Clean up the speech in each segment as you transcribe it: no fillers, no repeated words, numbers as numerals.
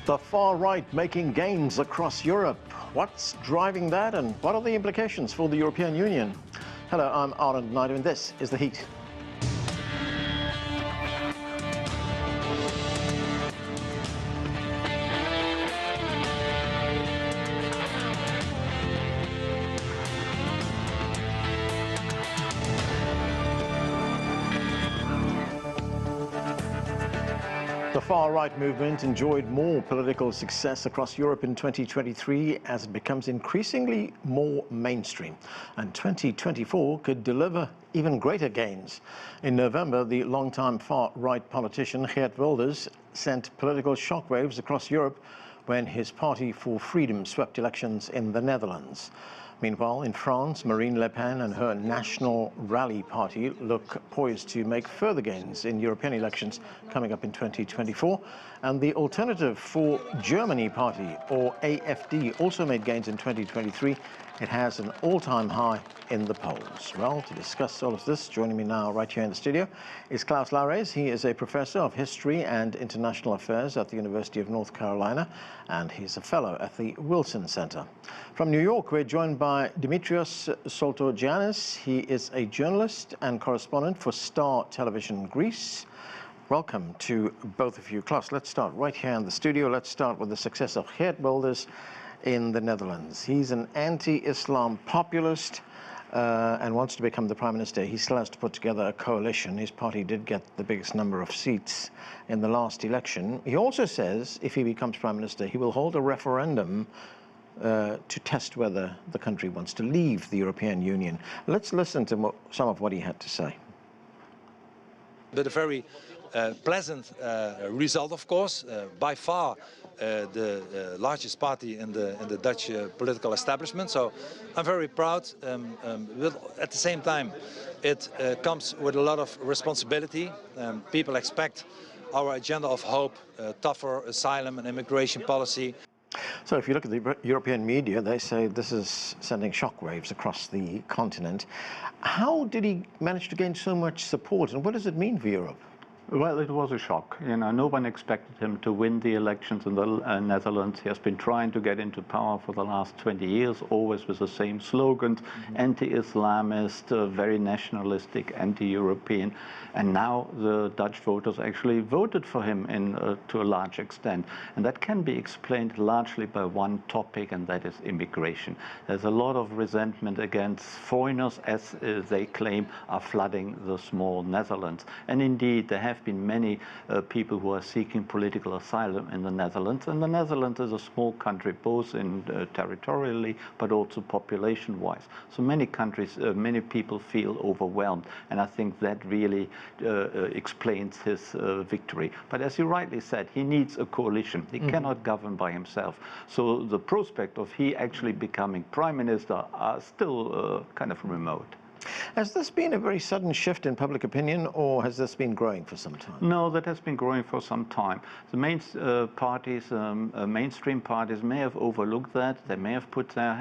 The far right making gains across Europe. What's driving that and what are the implications for the European Union? Hello, I'm Arnold Naidu and this is The Heat. The far-right movement enjoyed more political success across Europe in 2023 as it becomes increasingly more mainstream. And 2024 could deliver even greater gains. In November, the longtime far-right politician Geert Wilders sent political shockwaves across Europe when his Party for Freedom swept elections in the Netherlands. Meanwhile, in France, Marine Le Pen and her National Rally Party look poised to make further gains in European elections coming up in 2024. And the Alternative for Germany Party, or AFD, also made gains in 2023. It has an all-time high in the polls. Well, to discuss all of this, joining me now right here in the studio is Klaus Larres. He is a professor of history and international affairs at the University of North Carolina, and he's a fellow at the Wilson Center. From New York, we're joined by Dimitrios Soultogiannis. He is a journalist and correspondent for Star Television Greece. Welcome to both of you. Klaus, let's start right here in the studio. Let's start with the success of Geert Wilders in the Netherlands. He's an anti-Islam populist and wants to become the prime minister. He still has to put together a coalition. His party did get the biggest number of seats in the last election. He also says if he becomes prime minister, he will hold a referendum to test whether the country wants to leave the European Union. Let's listen to some of what he had to say. But a very pleasant result, of course. By far the largest party in the Dutch political establishment. So I'm very proud. At the same time, it comes with a lot of responsibility. People expect our agenda of hope, tougher asylum and immigration policy. So if you look at the European media, they say this is sending shockwaves across the continent. How did he manage to gain so much support, and what does it mean for Europe? Well, it was a shock. You know, no one expected him to win the elections in the Netherlands. He has been trying to get into power for the last 20 years, always with the same slogans, anti-Islamist, very nationalistic, anti-European. And now the Dutch voters actually voted for him to a large extent. And that can be explained largely by one topic, and that is immigration. There's a lot of resentment against foreigners, as they claim, are flooding the small Netherlands. And indeed, there have been many people who are seeking political asylum in the Netherlands. And the Netherlands is a small country, both in territorially, but also population-wise. So many countries, many people feel overwhelmed. And I think that really explains his victory. But as you rightly said, he needs a coalition. He cannot govern by himself. So the prospect of he actually becoming prime minister are still kind of remote. Has this been a very sudden shift in public opinion, or has this been growing for some time? No, that has been growing for some time. The main parties, mainstream parties, may have overlooked that. They may have put their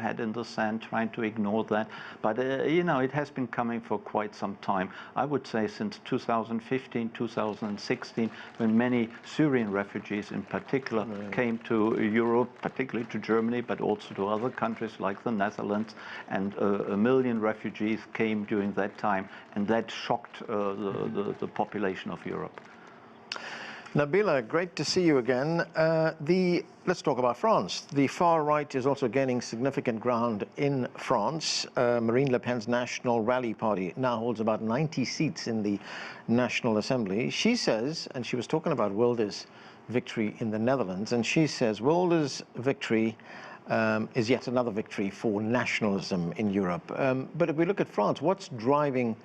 head in the sand, trying to ignore that. But, you know, it has been coming for quite some time. I would say since 2015, 2016, when many Syrian refugees in particular came to Europe, particularly to Germany, but also to other countries like the Netherlands, and a million refugees came during that time, and that shocked the population of Europe. Nabila, great to see you again. Let's talk about France. The far right is also gaining significant ground in France. Marine Le Pen's National Rally Party now holds about 90 seats in the National Assembly. She says, and she was talking about Wilders' victory in the Netherlands, and she says Wilders' victory is yet another victory for nationalism in Europe. But if we look at France, what's driving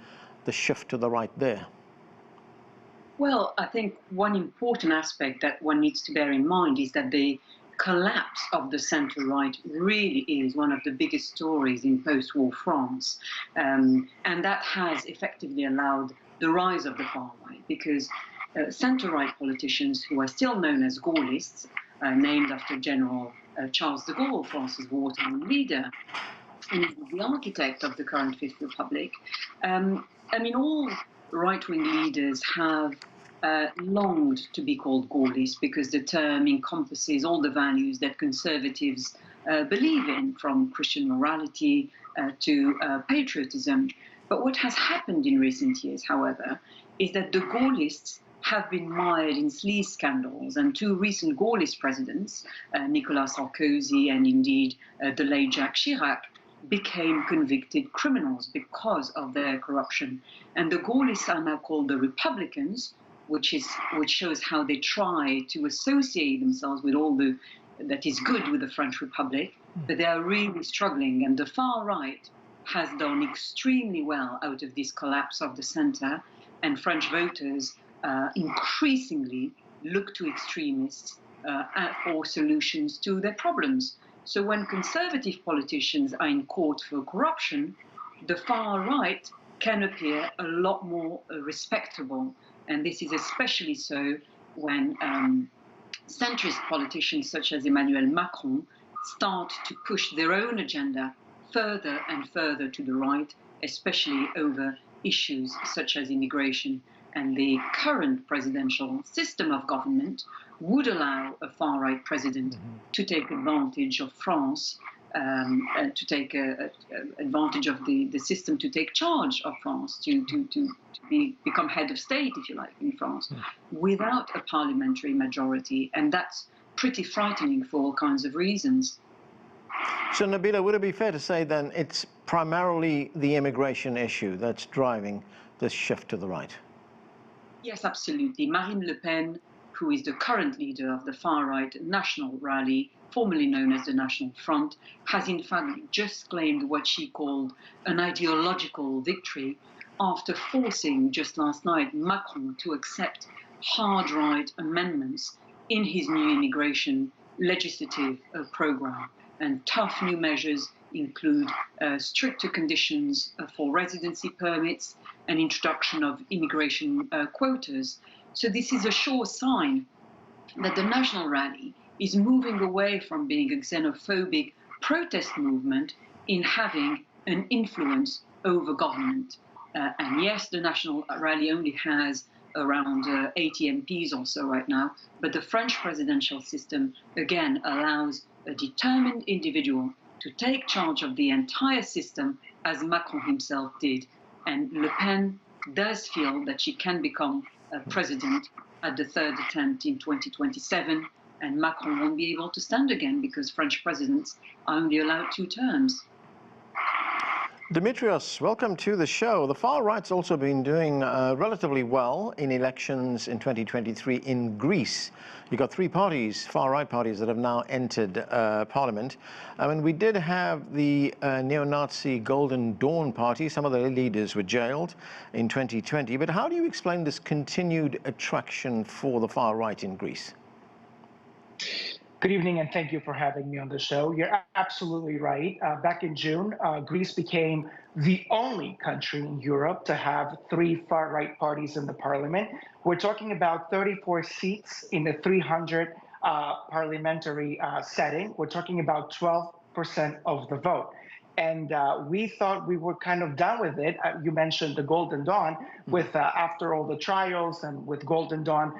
the shift to the right there? Well, I think one important aspect that one needs to bear in mind is that the collapse of the centre-right really is one of the biggest stories in post-war France. And that has effectively allowed the rise of the far-right, because centre-right politicians who are still known as Gaullists, named after General Charles de Gaulle, France's wartime leader, and the architect of the current Fifth Republic. I mean, all right-wing leaders have longed to be called Gaullist because the term encompasses all the values that conservatives believe in, from Christian morality to patriotism. But what has happened in recent years, however, is that the Gaullists have been mired in sleaze scandals, and two recent Gaullist presidents, Nicolas Sarkozy and indeed the late Jacques Chirac, became convicted criminals because of their corruption. And the Gaullists are now called the Republicans, which shows how they try to associate themselves with all that is good with the French Republic, but they are really struggling. And the far right has done extremely well out of this collapse of the center, and French voters increasingly look to extremists for solutions to their problems. So when conservative politicians are in court for corruption, the far right can appear a lot more respectable. And this is especially so when centrist politicians such as Emmanuel Macron start to push their own agenda further and further to the right, especially over issues such as immigration. And the current presidential system of government would allow a far-right president to take advantage of France, to take advantage of the system, to take charge of France, to become head of state, if you like, in France, without a parliamentary majority. And that's pretty frightening for all kinds of reasons. So, Nabila, would it be fair to say then it's primarily the immigration issue that's driving this shift to the right? Yes, absolutely. Marine Le Pen, who is the current leader of the far-right National Rally, formerly known as the National Front, has in fact just claimed what she called an ideological victory after forcing, just last night, Macron to accept hard-right amendments in his new immigration legislative program. And tough new measures include stricter conditions for residency permits and introduction of immigration quotas. So this is a sure sign that the National Rally is moving away from being a xenophobic protest movement in having an influence over government. And yes, the National Rally only has around 80 MPs or so right now, but the French presidential system, again, allows a determined individual to take charge of the entire system, as Macron himself did. And Le Pen does feel that she can become president at the third attempt in 2027, and Macron won't be able to stand again because French presidents are only allowed 2 terms. Dimitrios, welcome to the show. The far right's also been doing relatively well in elections in 2023 in Greece. You've got 3 parties, far-right parties, that have now entered parliament. I mean, we did have the neo-Nazi Golden Dawn party. Some of their leaders were jailed in 2020. But how do you explain this continued attraction for the far-right in Greece? Good evening, and thank you for having me on the show. You're absolutely right. Back in June, Greece became the only country in Europe to have 3 far-right parties in the parliament. We're talking about 34 seats in the 300 parliamentary setting. We're talking about 12% of the vote. And we thought we were kind of done with it. You mentioned the Golden Dawn. With after all the trials and with Golden Dawn,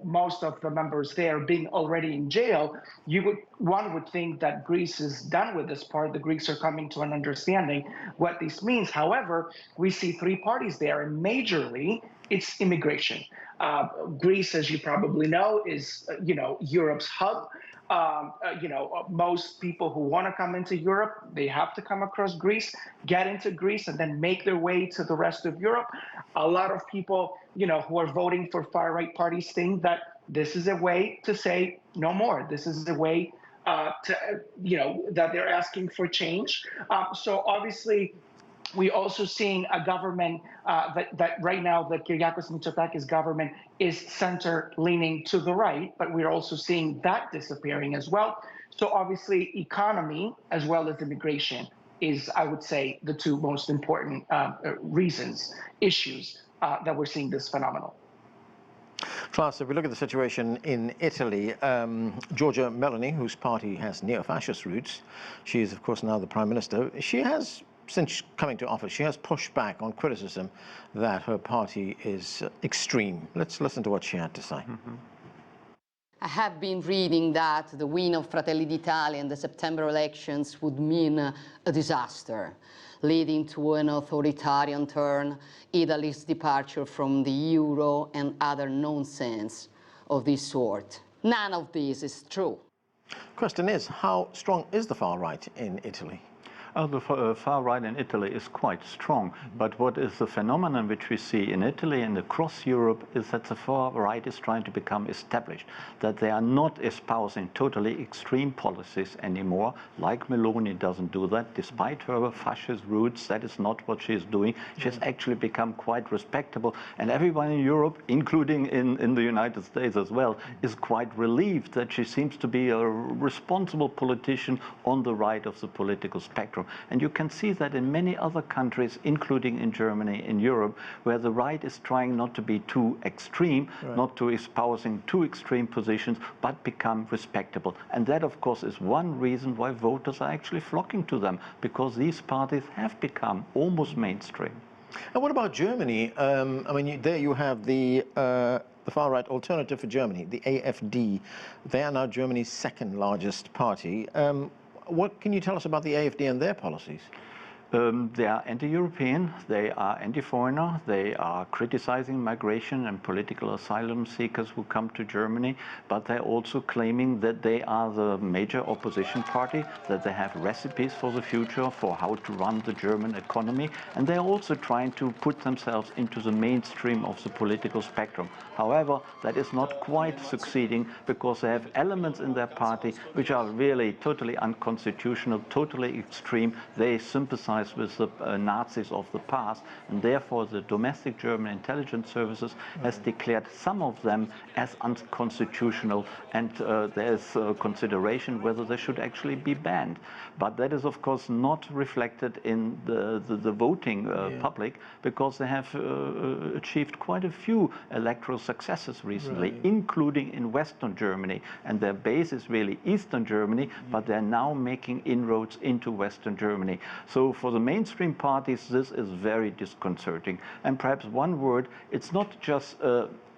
most of the members there being already in jail, one would think that Greece is done with this part. The Greeks are coming to an understanding what this means. However, we see 3 parties there, and majorly it's immigration. Greece, as you probably know, is Europe's hub. Most people who want to come into Europe, they have to come across Greece, get into Greece, and then make their way to the rest of Europe. A lot of people, who are voting for far-right parties think that this is a way to say no more. This is a way that they're asking for change. So obviously, we're also seeing a government that right now, the Kyriakos Mitsotakis government is center-leaning to the right, but we're also seeing that disappearing as well. So obviously, economy as well as immigration is, I would say, the 2 most important issues that we're seeing this phenomenon. Klaus, if we look at the situation in Italy, Giorgia Meloni, whose party has neo-fascist roots, she is, of course, now the Prime Minister. She has since coming to office, she has pushed back on criticism that her party is extreme. Let's listen to what she had to say. I have been reading that the win of Fratelli d'Italia in the September elections would mean a disaster, leading to an authoritarian turn, Italy's departure from the euro, and other nonsense of this sort. None of this is true. Question is, how strong is the far right in Italy? The far right in Italy is quite strong, but what is the phenomenon which we see in Italy and across Europe is that the far right is trying to become established, that they are not espousing totally extreme policies anymore, like Meloni doesn't do that, despite her fascist roots. That is not what she is doing. She has actually become quite respectable, and everyone in Europe, including in the United States as well, is quite relieved that she seems to be a responsible politician on the right of the political spectrum. And you can see that in many other countries, including in Germany, in Europe, where the right is trying not to be too extreme, not to espousing too extreme positions, but become respectable. And that, of course, is one reason why voters are actually flocking to them, because these parties have become almost mainstream. And what about Germany? I mean, there you have the far-right Alternative for Germany, the AfD. They are now Germany's second largest party. What can you tell us about the AfD and their policies? They are anti-European, they are anti-foreigner, they are criticizing migration and political asylum seekers who come to Germany, but they're also claiming that they are the major opposition party, that they have recipes for the future for how to run the German economy, and they're also trying to put themselves into the mainstream of the political spectrum. However, that is not quite succeeding because they have elements in their party which are really totally unconstitutional, totally extreme. They sympathize with the Nazis of the past, and therefore the domestic German intelligence services has declared some of them as unconstitutional, and there is consideration whether they should actually be banned. But that is of course not reflected in the voting public, because they have achieved quite a few electoral successes recently, including in Western Germany, and their base is really Eastern Germany, but they're now making inroads into Western Germany. So for the mainstream parties, this is very disconcerting. And perhaps one word, it's not just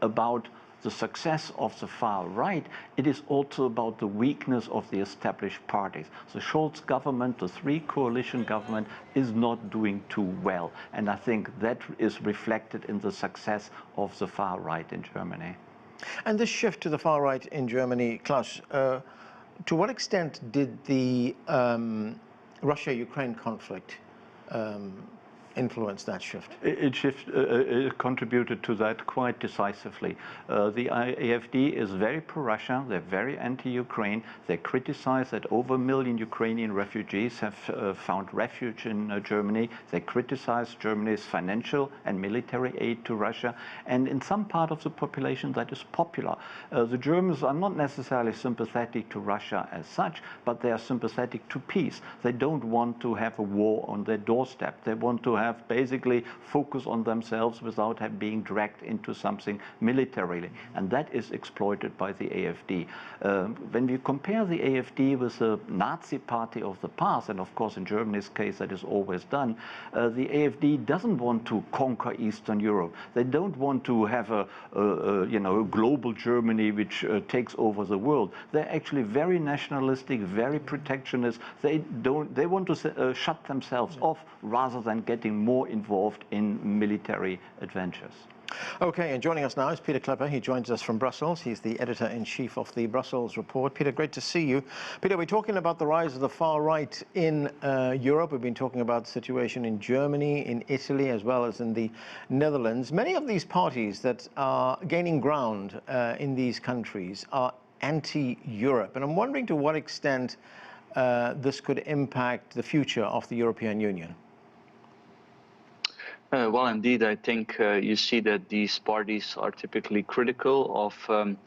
about the success of the far right, it is also about the weakness of the established parties. The Scholz government, the three coalition government, is not doing too well. And I think that is reflected in the success of the far right in Germany. And this shift to the far right in Germany, Klaus, to what extent did the Russia-Ukraine conflict influence that shift? It contributed to that quite decisively. The AfD is very pro-Russia, they're very anti-Ukraine, they criticize that over 1 million Ukrainian refugees have found refuge in Germany, they criticize Germany's financial and military aid to Russia, and in some part of the population that is popular. The Germans are not necessarily sympathetic to Russia as such, but they are sympathetic to peace. They don't want to have a war on their doorstep. They want to have basically focus on themselves without being dragged into something militarily, and that is exploited by the AfD. When we compare the AfD with the Nazi party of the past, and of course in Germany's case that is always done, the AfD doesn't want to conquer Eastern Europe. They don't want to have a global Germany which takes over the world. They're actually very nationalistic, very protectionist. They want to shut themselves off rather than getting more involved in military adventures. Okay, and joining us now is Pieter Cleppe. He joins us from Brussels. He's the editor-in-chief of the Brussels Report. Pieter, great to see you. Pieter, we're talking about the rise of the far right in Europe. We've been talking about the situation in Germany, in Italy, as well as in the Netherlands. Many of these parties that are gaining ground in these countries are anti-Europe. And I'm wondering to what extent this could impact the future of the European Union. Well, indeed, I think you see that these parties are typically critical of,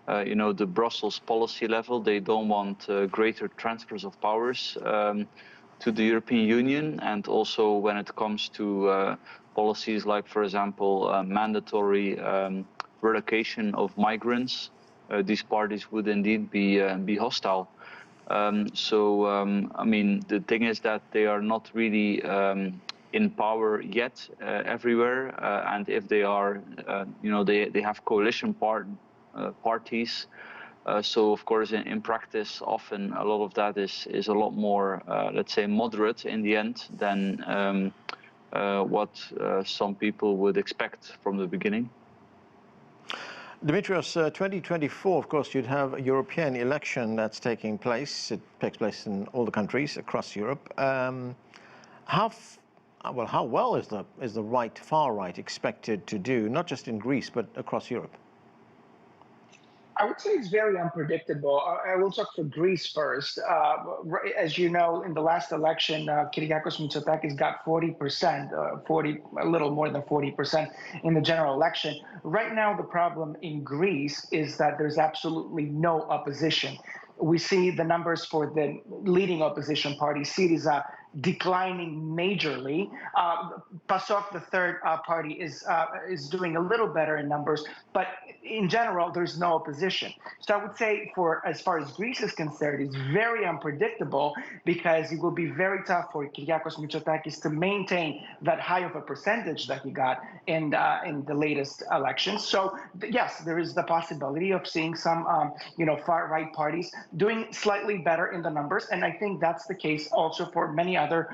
the Brussels policy level. They don't want greater transfers of powers to the European Union, and also when it comes to policies like, for example, mandatory relocation of migrants, these parties would indeed be hostile. I mean, the thing is that they are not really in power yet everywhere, and if they are, you know, they have coalition parties. So of course, in practice, often a lot of that is a lot more, let's say, moderate in the end than what some people would expect from the beginning. Dimitrios, 2024, of course, you'd have a European election that's taking place. It takes place in all the countries across Europe. How well is the right, far right, expected to do, not just in Greece but across Europe? I would say it's very unpredictable. I will talk for Greece first. As you know, in the last election, Kyriakos Mitsotakis got 40%, a little more than 40% in the general election. Right now, the problem in Greece is that there's absolutely no opposition. We see the numbers for the leading opposition party, Syriza, declining majorly. PASOK, the third party, is doing a little better in numbers, but in general, there's no opposition. So I would say, as far as Greece is concerned, it's very unpredictable because it will be very tough for Kyriakos Mitsotakis to maintain that high of a percentage that he got in the latest elections. So yes, there is the possibility of seeing some far-right parties doing slightly better in the numbers, and I think that's the case also for many other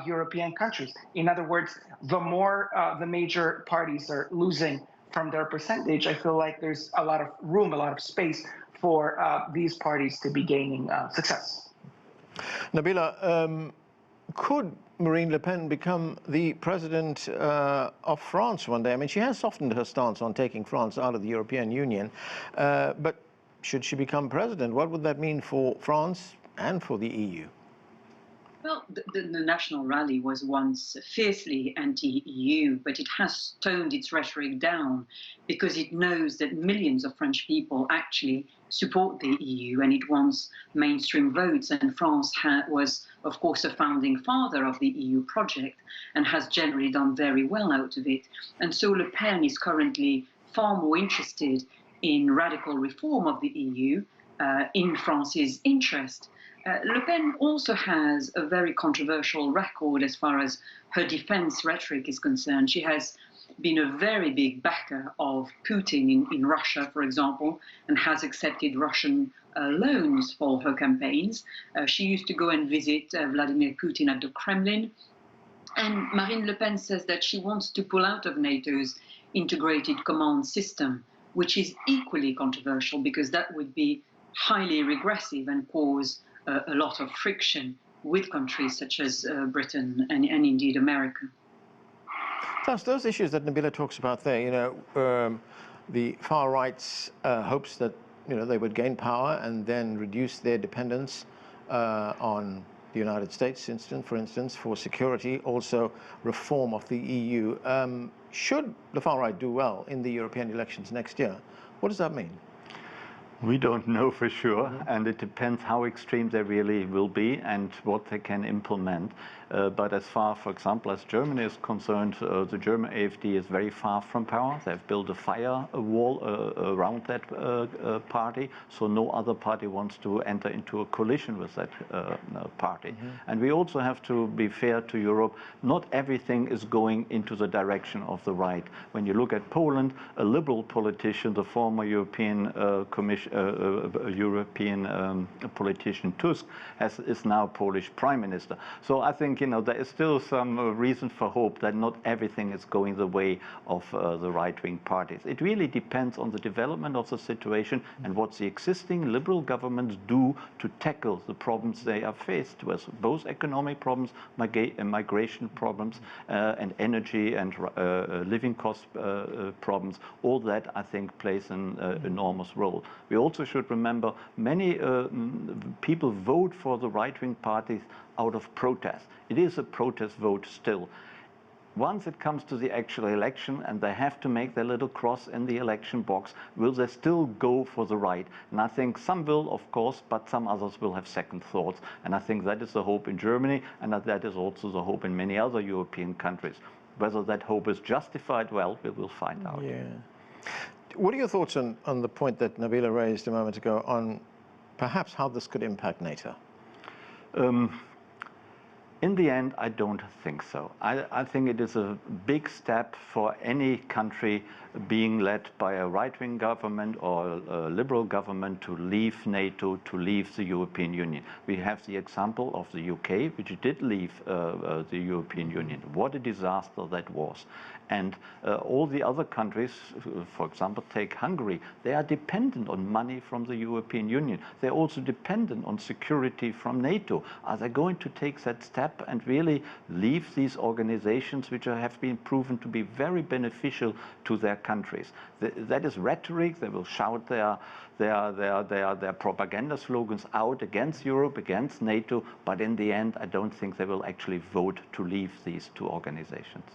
European countries. In other words, the more the major parties are losing from their percentage, I feel like there's a lot of room, a lot of space for these parties to be gaining success. Nabila, could Marine Le Pen become the president of France one day? I mean, she has softened her stance on taking France out of the European Union, but should she become president, what would that mean for France and for the EU? Well, the National Rally was once fiercely anti-EU, but it has toned its rhetoric down because it knows that millions of French people actually support the EU and it wants mainstream votes. And France was, of course, a founding father of the EU project and has generally done very well out of it. And so Le Pen is currently far more interested in radical reform of the EU in France's interest. Le Pen also has a very controversial record as far as her defense rhetoric is concerned. She has been a very big backer of Putin in Russia, for example, and has accepted Russian loans for her campaigns. She used to go and visit Vladimir Putin at the Kremlin. And Marine Le Pen says that she wants to pull out of NATO's integrated command system, which is equally controversial because that would be highly regressive and cause a lot of friction with countries such as Britain and indeed America. Plus, those issues that Nabila talks about there, you know, the far right's hopes that, you know, they would gain power and then reduce their dependence on the United States, for instance, for security, also reform of the EU. Should the far right do well in the European elections next year, what does that mean? We don't know for sure, and it depends how extreme they really will be and what they can implement. But as far, for example, as Germany is concerned, the German AfD is very far from power. They've built a firewall around that party, so no other party wants to enter into a coalition with that party. And we also have to be fair to Europe. Not everything is going into the direction of the right. When you look at Poland, a liberal politician, the former European politician Tusk is now Polish Prime Minister. So I think, you know, there is still some reason for hope that not everything is going the way of the right-wing parties. It really depends on the development of the situation and what the existing liberal governments do to tackle the problems they are faced with, both economic problems, migration problems, and energy and living cost problems. All that, I think, plays an enormous role. We also should remember many people vote for the right-wing parties out of protest. It is a protest vote still. Once it comes to the actual election and they have to make their little cross in the election box, will they still go for the right? And I think some will, of course, but some others will have second thoughts. And I think that is the hope in Germany, and that is also the hope in many other European countries. Whether that hope is justified, well, we will find out. Yeah. What are your thoughts on the point that Nabila raised a moment ago on perhaps how this could impact NATO? In the end, I don't think so. I think it is a big step for any country being led by a right-wing government or a liberal government to leave NATO, to leave the European Union. We have the example of the UK, which did leave the European Union. What a disaster that was. And all the other countries, for example, take Hungary, they are dependent on money from the European Union. They're also dependent on security from NATO. Are they going to take that step and really leave these organizations which have been proven to be very beneficial to their countries? That is rhetoric. They will shout their propaganda slogans out against Europe, against NATO, but in the end, I don't think they will actually vote to leave these two organizations.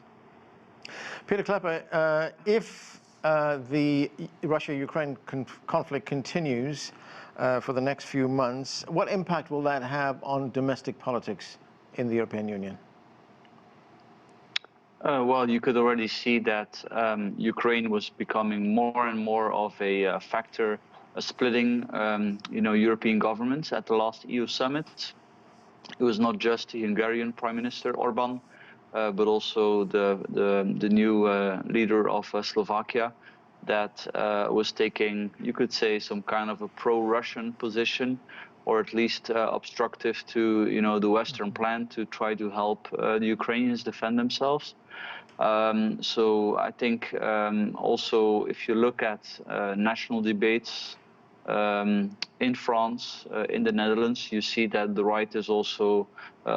Pieter Cleppe, if the Russia-Ukraine conflict continues for the next few months, what impact will that have on domestic politics in the European Union? Well, you could already see that Ukraine was becoming more and more of a factor splitting, European governments. At the last EU summit, it was not just the Hungarian Prime Minister Orban, but also the new leader of Slovakia that was taking, you could say, some kind of a pro-Russian position, or at least obstructive to the Western plan to try to help the Ukrainians defend themselves. So I think also if you look at national debates in France, in the Netherlands, you see that the right is also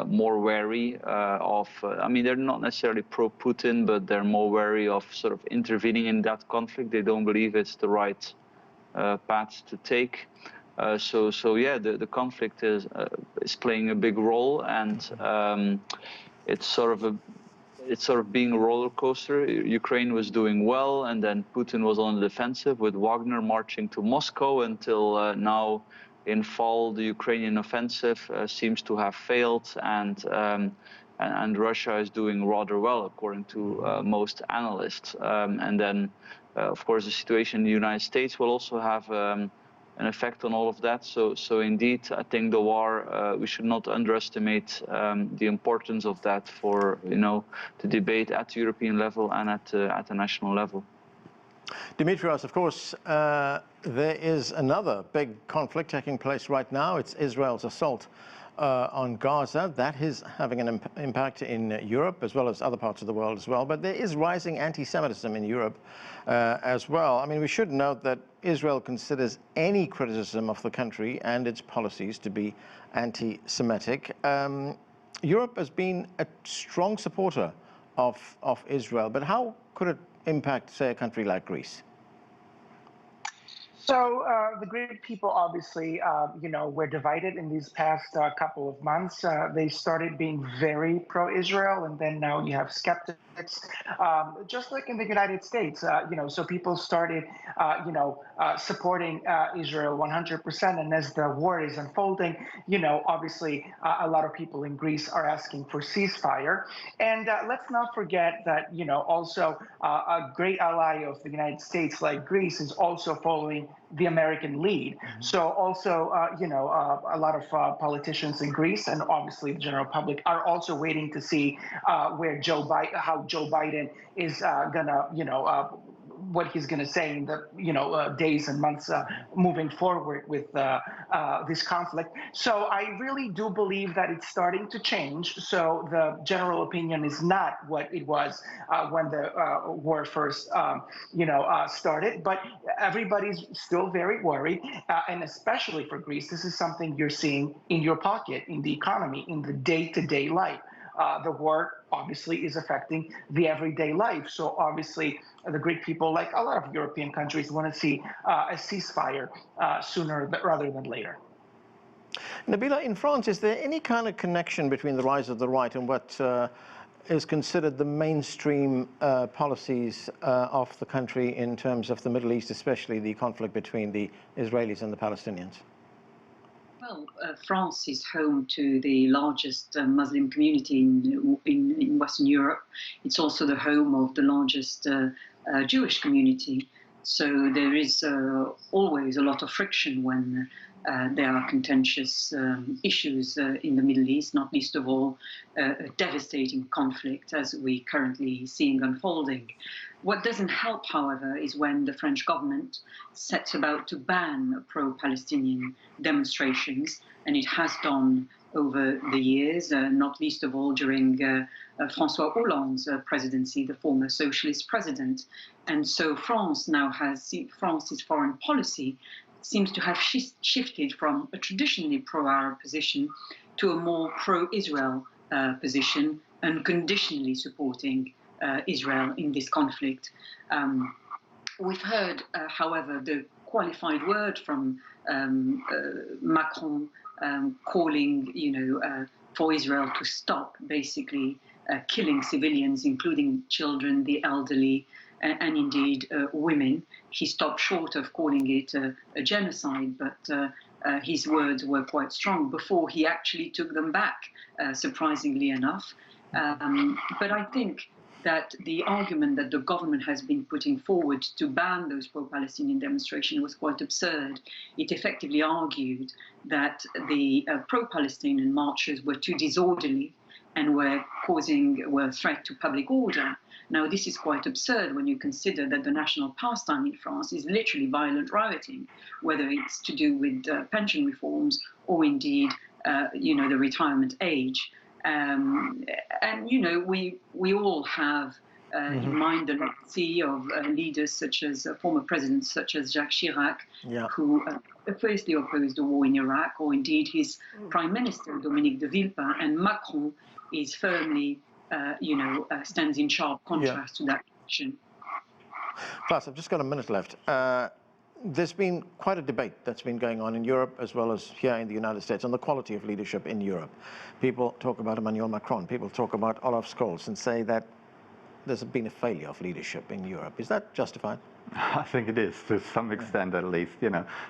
more wary of, I mean, they're not necessarily pro-Putin, but they're more wary of sort of intervening in that conflict. They don't believe it's the right path to take. So yeah, the conflict is playing a big role, and it's sort of being a roller coaster. Ukraine was doing well, and then Putin was on the defensive with Wagner marching to Moscow until now in fall the Ukrainian offensive seems to have failed, and Russia is doing rather well according to most analysts. And then of course the situation in the United States will also have an effect on all of that. So indeed, I think the war, we should not underestimate the importance of that for the debate at the European level and at the national level. Dimitrios, of course, there is another big conflict taking place right now. It's Israel's assault on Gaza. That is having an impact in Europe as well as other parts of the world as well. But there is rising anti-Semitism in Europe as well. I mean, we should note that Israel considers any criticism of the country and its policies to be anti-Semitic. Europe has been a strong supporter of Israel, but how could it impact, say, a country like Greece? So the Greek people obviously, were divided in these past couple of months. They started being very pro-Israel, and then now you have skeptics, just like in the United States. So people started, supporting Israel 100%. And as the war is unfolding, obviously a lot of people in Greece are asking for ceasefire. And let's not forget that, also a great ally of the United States, like Greece, is also following the American lead. So also, a lot of politicians in Greece and obviously the general public are also waiting to see how Joe Biden is gonna, what he's going to say in the days and months moving forward with this conflict. So I really do believe that it's starting to change. So the general opinion is not what it was when the war first started, but everybody's still very worried, and especially for Greece, this is something you're seeing in your pocket, in the economy, in the day-to-day life. The war obviously is affecting the everyday life. So obviously the Greek people, like a lot of European countries, want to see a ceasefire sooner rather than later. Nabila, in France, is there any kind of connection between the rise of the right and what is considered the mainstream policies of the country in terms of the Middle East, especially the conflict between the Israelis and the Palestinians? Well, France is home to the largest Muslim community in Western Europe. It's also the home of the largest Jewish community. So there is always a lot of friction when There are contentious issues in the Middle East, not least of all a devastating conflict as we currently seeing unfolding. What doesn't help, however, is when the French government sets about to ban pro-Palestinian demonstrations, and it has done over the years, not least of all during François Hollande's presidency, the former socialist president. And so France's foreign policy seems to have shifted from a traditionally pro-Arab position to a more pro-Israel position, unconditionally supporting Israel in this conflict. We've heard, however, the qualified word from Macron calling, for Israel to stop basically killing civilians, including children, the elderly, and indeed women. He stopped short of calling it a genocide, but his words were quite strong before he actually took them back, surprisingly enough. But I think that the argument that the government has been putting forward to ban those pro-Palestinian demonstrations was quite absurd. It effectively argued that the pro-Palestinian marchers were too disorderly and were a threat to public order. Now, this is quite absurd when you consider that the national pastime in France is literally violent rioting, whether it's to do with pension reforms or indeed, the retirement age. And we all have in mind the legacy of leaders such as former presidents such as Jacques Chirac, who firstly opposed the war in Iraq, or indeed his prime minister Dominique de Villepin, and Macron is firmly, stands in sharp contrast to that position. Klaus, I've just got a minute left. There's been quite a debate that's been going on in Europe as well as here in the United States on the quality of leadership in Europe. People talk about Emmanuel Macron, people talk about Olaf Scholz and say that there's been a failure of leadership in Europe. Is that justified? I think it is, to some extent at least.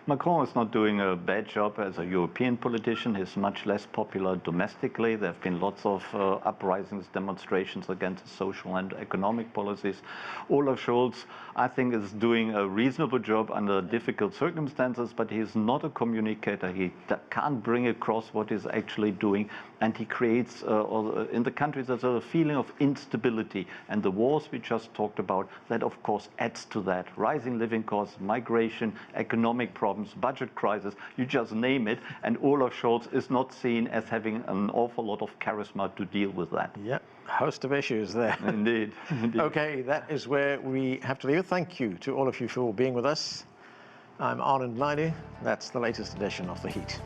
Macron is not doing a bad job as a European politician. He's much less popular domestically. There have been lots of uprisings, demonstrations against social and economic policies. Olaf Scholz, I think, is doing a reasonable job under difficult circumstances, but he's not a communicator. He can't bring across what he's actually doing, and he creates, in the countries, there's a feeling of instability. And the wars we just talked about, that of course adds to that. Rising living costs, migration, economic problems, budget crisis, you just name it, and Olaf Scholz is not seen as having an awful lot of charisma to deal with that. Yeah, host of issues there. Indeed. Okay, that is where we have to leave it. Thank you to all of you for being with us. I'm Arnold Lydie. That's the latest edition of The Heat.